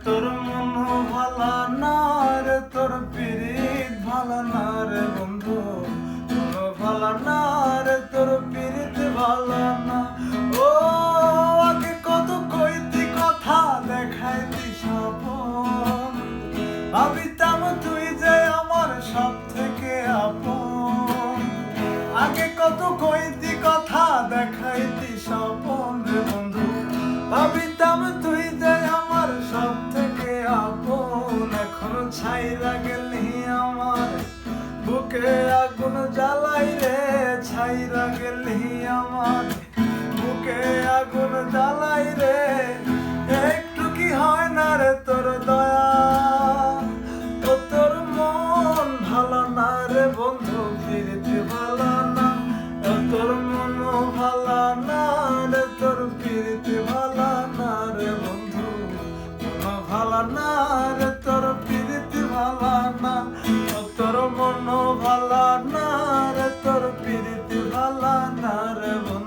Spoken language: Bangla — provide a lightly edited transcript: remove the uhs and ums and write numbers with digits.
তোর মন ভালা না রে, তোর পিরিত ভালা না রে বন্ধু, মন ভালা না রে, তোর পিরিত ভালা না। ও আগে কত কইতি কথা, দেখাইতি স্বপন, ভাবিতাম তুই যে আমার সব থেকে আপন। আগে কত কইতি কথা, দেখাইতি স্বপন রে বন্ধু, ভাবিতাম তুই যে আমার সব থেকে আপন। এখন ছাইরা গেলি আমার বুকে আগুন জ্বালাই রে, ছাইরা গেলি আমার বুকে আগুন জ্বালাই রে। একটু কি হয় না রে তোর দয়া, ও তোর মন ভালো না রে বন্ধু, ফিরতে ভালো না। ও তোর মন ভালো না রে, তোর ফিরতে ভালো না রে বন্ধু, মন ভালো না রে, তোর ফিরতে ভালো না। ও তোর মন ভালো না রে, তোর ফিরতে ভালো না রে বন্ধু।